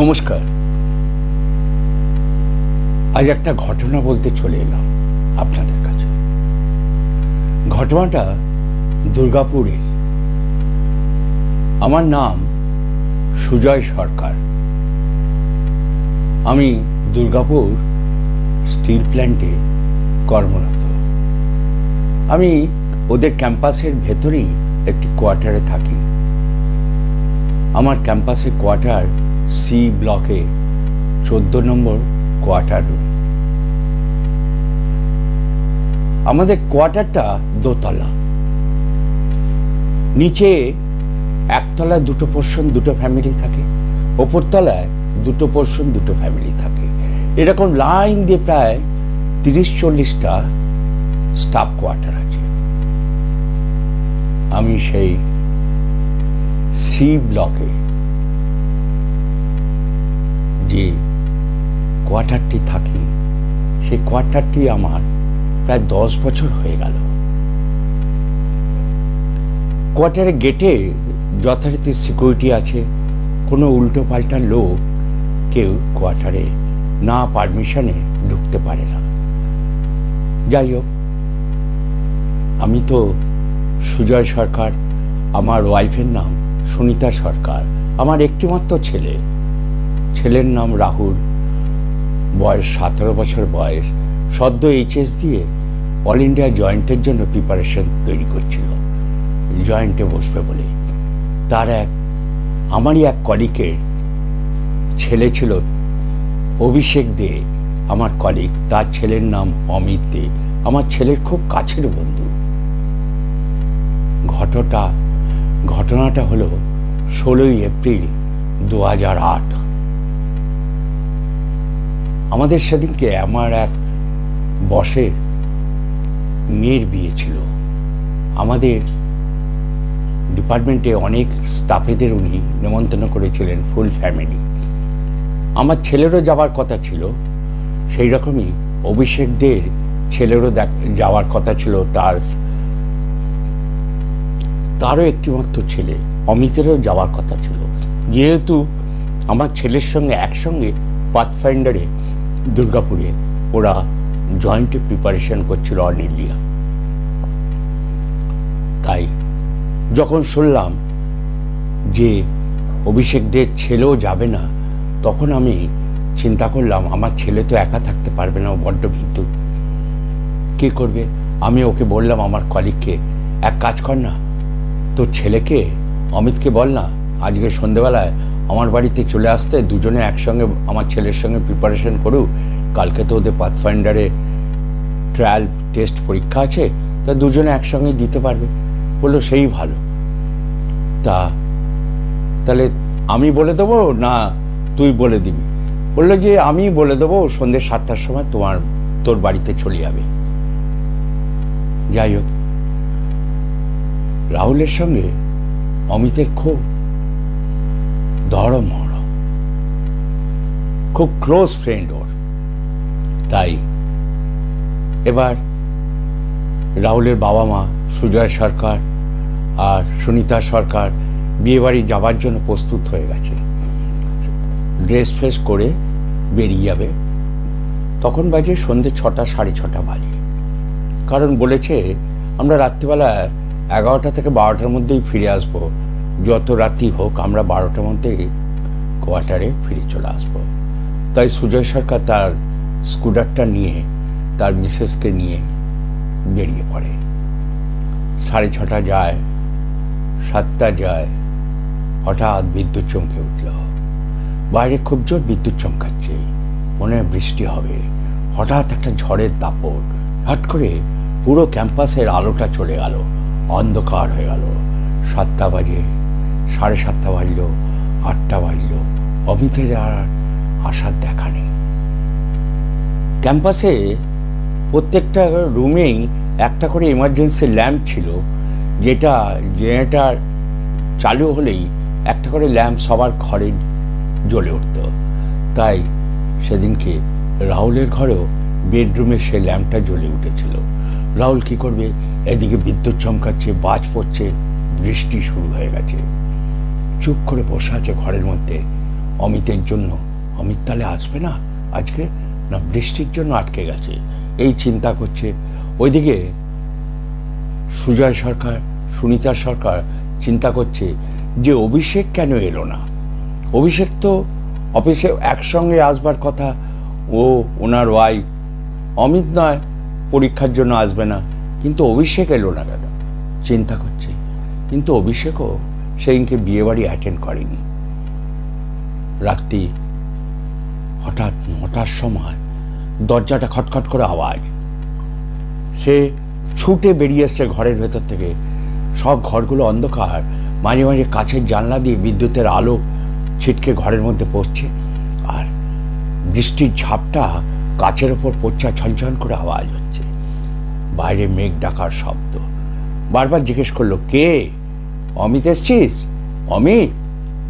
নমস্কার। আজ একটা ঘটনা বলতে চলে এলাম আপনাদের কাছে। ঘটনাটা দুর্গাপুরের। আমার নাম সুজয় সরকার। আমি দুর্গাপুর স্টিল প্ল্যান্টে কর্মরত। আমি ওদের ক্যাম্পাসের ভেতরেই একটি কোয়ার্টারে থাকি। আমার ক্যাম্পাসের কোয়ার্টার সি ব্লকে 14 নম্বর কোয়ার্টার রুম। আমাদের কোয়ার্টারটা দোতলা। নিচে একতলায় দুটো পোর্শন দুটো ফ্যামিলি থাকে, ওপরতলায় দুটো পোর্শন দুটো ফ্যামিলি থাকে। এরকম লাইন দিয়ে প্রায় 30-40টা স্টাফ কোয়ার্টার আছে। আমি সেই সি ব্লকে যে কোয়ার্টারটি থাকি, সেই কোয়ার্টারটি আমার প্রায় 10 বছর হয়ে গেল। কোয়ার্টারের গেটে যথারীতি সিকিউরিটি আছে। কোনো উল্টো পাল্টা লোক কেউ কোয়ার্টারে না পারমিশনে ঢুকতে পারে না। যাই হোক, আমি তো সুজয় সরকার, আমার ওয়াইফের নাম সুনিতা সরকার, আমার একটিমাত্র ছেলে। ছেলের নাম রাহুল, বয়স 17 বছর বয়স। সদ্য এইচএস দিয়ে অল ইন্ডিয়া জয়েন্টের জন্য প্রিপারেশন তৈরি করছিল, জয়েন্টে বসবে বলে। তার আমারই এক কলিগের ছেলে ছিল অভিষেক দে, আমার কলিগ। তার ছেলের নাম অমিত দে, আমার ছেলের খুব কাছের বন্ধু। ঘটনাটা হলো 16ই এপ্রিল 2008। আমাদের সেদিনকে আমার এক বসের মেয়ের বিয়ে ছিল। আমাদের ডিপার্টমেন্টে অনেক স্টাফেদের উনি নিমন্ত্রণ করেছিলেন, ফুল ফ্যামিলি। আমার ছেলেরও যাওয়ার কথা ছিল, সেই রকমই অভিষেকদের ছেলেরও যাওয়ার কথা ছিল। তারও একটিমাত্র ছেলে অমিতেরও যাওয়ার কথা ছিল। যেহেতু আমার ছেলের সঙ্গে একসঙ্গে পাথফাইন্ডারে দুর্গাপুরে ওরা জয়েন্টে প্রিপারেশন করছিল অল ইন্ডিয়া। তাই যখন শুনলাম যে অভিষেকদের ছেলেও যাবে না, তখন আমি চিন্তা করলাম আমার ছেলে তো একা থাকতে পারবে না, ও বড্ড ভীতু। কী করবে? আমি ওকে বললাম, আমার কলিগকে, এক কাজ কর না, তোর ছেলেকে অমিতকে বল না আজকে সন্ধেবেলায় আমার বাড়িতে চলে আসতে, দুজনে একসঙ্গে আমার ছেলের সঙ্গে প্রিপারেশন করুক। কালকে তো ওদের পাথফাইন্ডারে ট্রায়াল টেস্ট পরীক্ষা আছে, তা দুজনে একসঙ্গে দিতে পারবে। বললো সেই ভালো। তাহলে আমি বলে দেবো না তুই বলে দিবি? বললো যে আমি বলে দেবো, সন্ধ্যে 7টার সময় তোর বাড়িতে চলে যাবে। যাই হোক, রাহুলের সঙ্গে অমিতের খুব ধরমহরম, খুব ক্লোজ ফ্রেন্ড ওর। তাই এবার রাহুলের বাবা মা সুজয় সরকার আর সুনিতা সরকার বিয়েবাড়ি যাবার জন্য প্রস্তুত হয়ে গেছে। ড্রেস ফ্রেস করে বেরিয়ে যাবে। তখন বাজে সন্ধ্যে 6টা, 6:30 বাজে। কারণ বলেছে আমরা রাত্রিবেলা 11টা থেকে 12টার মধ্যেই ফিরে আসবো, যত রাত্রি হোক আমরা 12টার মধ্যেই কোয়ার্টারে ফিরে চলে আসবো। তাই সুজয় সরকার তার স্কুটারটা নিয়ে তার মিসেসকে নিয়ে বেরিয়ে পড়ে। 6:30 যায়, 7টা যায়, হঠাৎ বিদ্যুৎ চমকে উঠল। বাইরে খুব জোর বিদ্যুৎ চমকাচ্ছে, মনে হয় বৃষ্টি হবে। হঠাৎ একটা ঝড়ের দাপট, হট করে পুরো ক্যাম্পাসের আলোটা চলে গেল, অন্ধকার হয়ে গেল। 7টা বাজে, 7:30 বাজল, 8টা বাজল, অমিতের আর আসার দেখা নেই। ক্যাম্পাসে প্রত্যেকটা রুমেই একটা করে এমার্জেন্সি ল্যাম্প ছিল, যেটা জেনারেটর চালু হলেই একটা করে ল্যাম্প সবার ঘরে জ্বলে উঠত। তাই সেদিনকে রাহুলের ঘরেও বেডরুমে সে ল্যাম্পটা জ্বলে উঠেছিল। রাহুল কী করবে? এদিকে বিদ্যুৎ চমকাচ্ছে, বাজ পড়ছে, বৃষ্টি শুরু হয়ে গেছে। চুপ করে বসে আছে ঘরের মধ্যে। অমিতের জন্য। অমিত তাহলে আসবে না আজকে, না বৃষ্টির জন্য আটকে গেছে, এই চিন্তা করছে। ওইদিকে সুজয় সরকার, সুনিতা সরকার চিন্তা করছে যে অভিষেক কেন এলো না। অভিষেক তো অফিসে একসঙ্গে আসবার কথা, ও ওনার ওয়াইফ। অমিত নয় পরীক্ষার জন্য আসবে না, কিন্তু অভিষেক এলো না কেন চিন্তা করছে। কিন্তু অভিষেকও সেদিনকে বিয়েবাড়ি অ্যাটেন্ড করেনি। রাত্রি হঠাৎ 9টার সময় দরজাটা খটখট করে আওয়াজ। সে ছুটে বেরিয়ে এসছে ঘরের ভেতর থেকে। সব ঘরগুলো অন্ধকার, মাঝে মাঝে কাছের জানলা দিয়ে বিদ্যুতের আলো ছিটকে ঘরের মধ্যে পড়ছে, আর বৃষ্টির ঝাপটা কাচের ওপর পড়ছে, ছনছন করে আওয়াজ হচ্ছে। বাইরে মেঘ ডাকার শব্দ। বারবার জিজ্ঞেস করলো, কে? অমিত এসছিস? অমিত?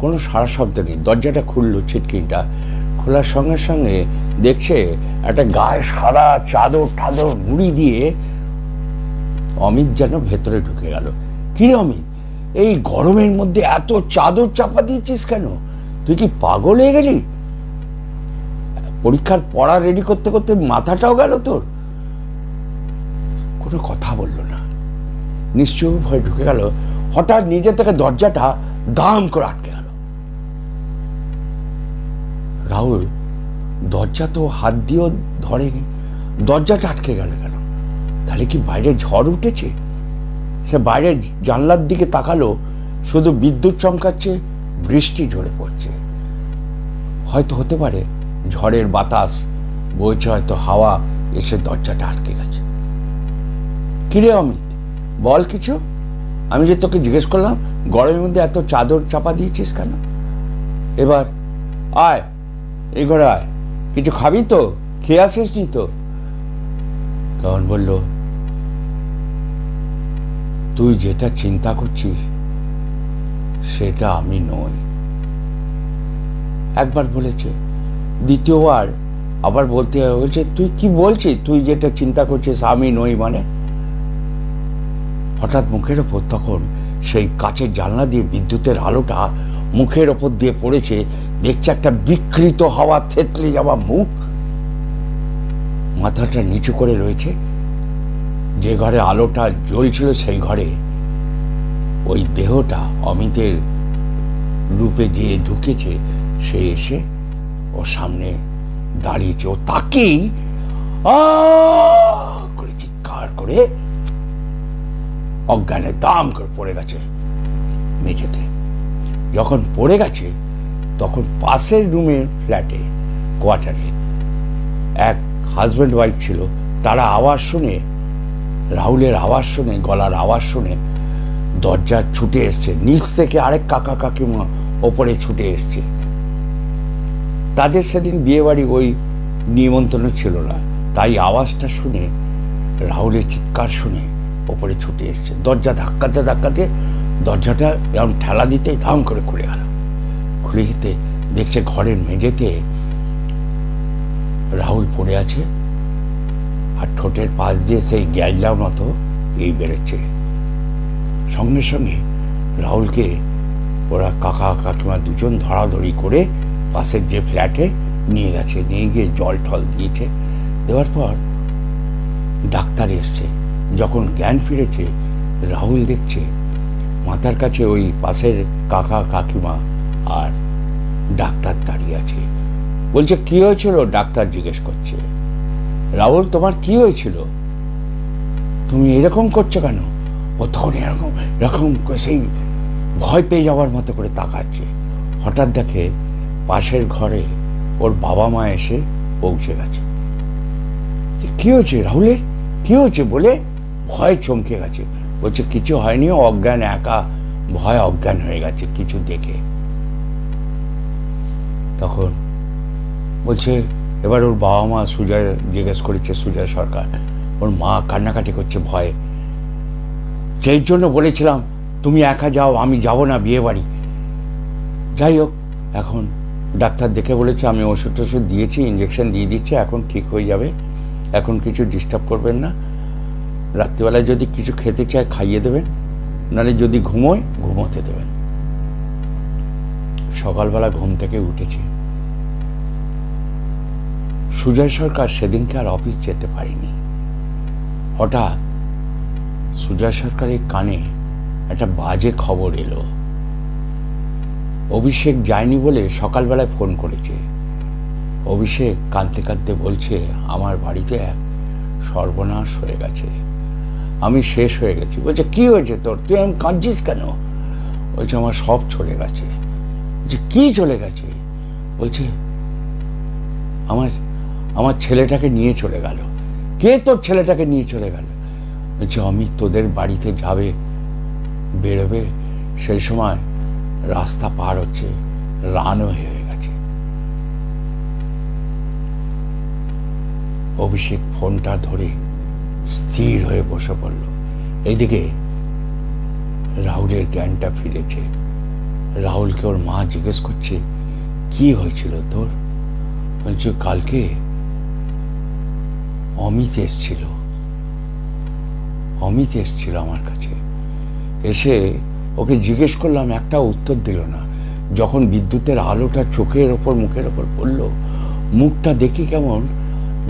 কোনো সারা শব্দ নেই। দরজাটা খুললো, ছিটকিনটা খোলার সঙ্গে সঙ্গে দেখছে একটা গায়ে সারা চাদর টাদর মুড়ি দিয়ে অমিত যেন ভেতরে ঢুকে গেল। কিরে অমিত, এই গরমের মধ্যে এত চাদর চাপা দিয়েছিস কেন? তুই কি পাগল হয়ে গেলি? পরীক্ষার পড়া রেডি করতে করতে মাথাটাও গেল তোর? কোনো কথা বললো না, নিশ্চয় ভয় ঢুকে গেল। হঠাৎ নিজে থেকে দরজাটা দাম করে আটকে গেল। রাহুল দরজা তো হাত দিয়েও ধরেনি, দরজাটা আটকে গেল কেন? তাহলে কি বাইরে ঝড় উঠেছে? সে বাইরে জানলার দিকে তাকালো, শুধু বিদ্যুৎ চমকাচ্ছে, বৃষ্টি ঝরে পড়ছে। হয়তো হতে পারে ঝড়ের বাতাস বইছে, হয়তো হাওয়া এসে দরজাটা আটকে গেছে। কিরে অমিত, বল কিছু। আমি যে তোকে জিজ্ঞেস করলাম গরমের মধ্যে এত চাদর চাপা দিয়েছিস কেন? এবার আয়, এই ঘরে আয়, কিছু খাবি তো? খেয়ে আসিস নি তো? তখন বলল, তুই যেটা চিন্তা করছিস সেটা আমি নই। একবার বলেছে, দ্বিতীয়বার আবার বলতে বলছে, তুই কি বলছিস? তুই যেটা চিন্তা করছিস আমি নই মানে? হঠাৎ মুখের ওপর তখন সেই কাচের জানলা দিয়ে বিদ্যুতের আলোটা মুখের ওপর দিয়ে পড়েছে। দেখছে একটা বিকৃত হাওয়া থেতলে যাওয়া মুখ, মাথাটা নিচু করে রয়েছে। যে ঘরে আলোটা জ্বলছিল সেই ঘরে ওই দেহটা অমিতের রূপে যে ঢুকেছে, সে এসে ওর সামনে দাঁড়িয়েছে। ও তাকেই করে চিৎকার করে অজ্ঞানে দাম করে পড়ে গেছে মেঝেতে। যখন পড়ে গেছে তখন পাশের রুমের ফ্ল্যাটে, কোয়ার্টারে এক হাজব্যান্ড ওয়াইফ ছিল। তারা আওয়াজ শুনে, রাহুলের আওয়াজ শুনে, গলার আওয়াজ শুনে দরজা ছুটে এসছে। নিচ থেকে আরেক কাকা কাকিমা ওপরে ছুটে এসছে। তাদের সেদিন বিয়েবাড়ি ওই নিমন্ত্রণ ছিল না, তাই আওয়াজটা শুনে, রাহুলের চিৎকার শুনে ওপরে ছুটে এসছে। দরজা ধাক্কাতে ধাক্কাতে দরজাটা এরকম ঠেলা দিতে ধাম করে খুলে গেল। খুলে যেতে দেখছে ঘরের মেঝেতে রাহুল পড়ে আছে, আর ঠোঁটের পাশ দিয়ে সেই গ্যাজলার মতো এই বেরোচ্ছে। সঙ্গে সঙ্গে রাহুলকে ওরা কাকা কাকিমা দুজন ধরাধরি করে পাশের যে ফ্ল্যাটে নিয়ে গেছে। নিয়ে গিয়ে জল টল দিয়েছে। দেওয়ার পর ডাক্তার এসছে। যখন জ্ঞান ফিরেছে, রাহুল দেখছে মাথার কাছে ওই পাশের কাকা কাকিমা আর ডাক্তার দাঁড়িয়ে আছে। বলছে, কি হয়েছিল? ডাক্তার জিজ্ঞেস করছে, রাহুল তোমার কি হয়েছিল? তুমি এরকম করছো কেন? ও তখন এরকম এরকম সেই ভয় পেয়ে যাওয়ার মতো করে তাকাচ্ছে। হঠাৎ দেখে পাশের ঘরে ওর বাবা মা এসে পৌঁছে গেছে। কি হয়েছে রাহুলের, কি হয়েছে বলে ভয় চমকে গেছে। বলছে, কিছু হয়নি, অজ্ঞান, একা ভয় অজ্ঞান হয়ে গেছে কিছু দেখে। তখন বলছে, এবার ওর বাবা মা সুজয় জিজ্ঞেস করেছে, সুজয় সরকার, ওর মা কান্নাকাটি করছে ভয়ে। সেই জন্য বলেছিলাম তুমি একা যাও, আমি যাব না বিয়ে বাড়ি। যাই হোক, এখন ডাক্তার দেখে বলেছে, আমি ওষুধ টষুধ দিয়েছি, ইঞ্জেকশন দিয়ে দিচ্ছি, এখন ঠিক হয়ে যাবে। এখন কিছু ডিস্টার্ব করবেন না। রাত্রিবেলায় যদি কিছু খেতে চায় খাইয়ে দেবেন, নাহলে যদি ঘুমোয় ঘুমোতে দেবেন। সকালবেলা ঘুম থেকে উঠেছে। সুজয় সরকার সেদিনকে আর অফিস যেতে পারেনি। হঠাৎ সুজয় সরকারের কানে একটা বাজে খবর এলো। অভিষেক যায়নি বলে সকালবেলায় ফোন করেছে। অভিষেক কাঁদতে কাঁদতে বলছে, আমার বাড়িতে এক সর্বনাশ হয়ে গেছে, আমি শেষ হয়ে গেছি। বলছে, কি হয়েছে তোর, তুই আমি কাঁদছিস কেন? বলছে, আমার সব চলে গেছে। যে কি চলে গেছে? বলছে, আমার ছেলেটাকে নিয়ে চলে গেল। কে তোর ছেলেটাকে নিয়ে চলে গেল? বলছে, আমি তোদের বাড়িতে যাবে, বেরোবে, সেই সময় রাস্তা পার হচ্ছে, রানওয়ে হয়ে গেছে। অভিষেক ফোনটা ধরে স্থির হয়ে বসে পড়ল। এইদিকে রাহুলের জ্ঞানটা ফিরেছে। রাহুলকে ওর মা জিজ্ঞেস করছে, কি হয়েছিল তোর? বলছে, কালকে অমিত এসছিল আমার কাছে। এসে ওকে জিজ্ঞেস করলাম, একটা উত্তর দিল না। যখন বিদ্যুতের আলোটা চোখের ওপর মুখের ওপর পড়ল, মুখটা দেখি কেমন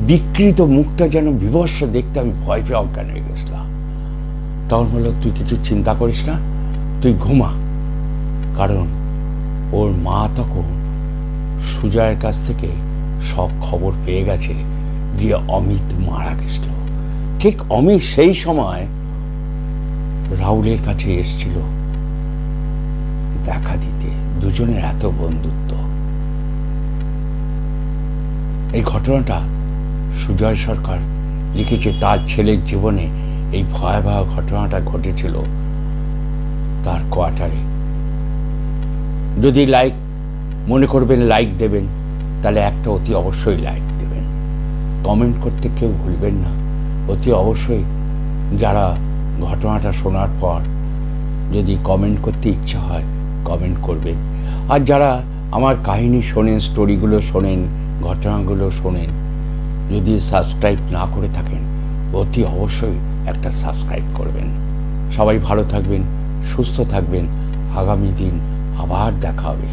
বিকৃত, মুখটা যেন বিভৎস দেখতে, আমি ভয় পেয়ে অজ্ঞান হয়ে গেছিলাম। তখন বললো, তুই কিছু চিন্তা করিস না, তুই ঘুমা। কারণ ওর মা তখন সুজয়ের কাছ থেকে সব খবর পেয়ে গেছে যে অমিত মারা গেছিল। ঠিক অমিত সেই সময় রাহুলের কাছে এসছিল দেখা দিতে। দুজনের এত বন্ধুত্ব। এই ঘটনাটা সুজয় সরকার লিখেছে। তার ছেলের জীবনে এই ভয়াবহ ঘটনাটা ঘটেছিল তার কোয়ার্টারে। যদি মনে করবেন লাইক দেবেন, তাহলে একটা অতি অবশ্যই লাইক দেবেন। কমেন্ট করতে কেউ ভুলবেন না। অতি অবশ্যই যারা ঘটনাটা শোনার পর যদি কমেন্ট করতে ইচ্ছা হয়, কমেন্ট করবেন। আর যারা আমার কাহিনী শোনেন, স্টোরিগুলো শোনেন, ঘটনাগুলো শোনেন, যদি সাবস্ক্রাইব না করে থাকেন, অতি অবশ্যই একটা সাবস্ক্রাইব করবেন। সবাই ভালো থাকবেন, সুস্থ থাকবেন। আগামী দিন আবার দেখা হবে।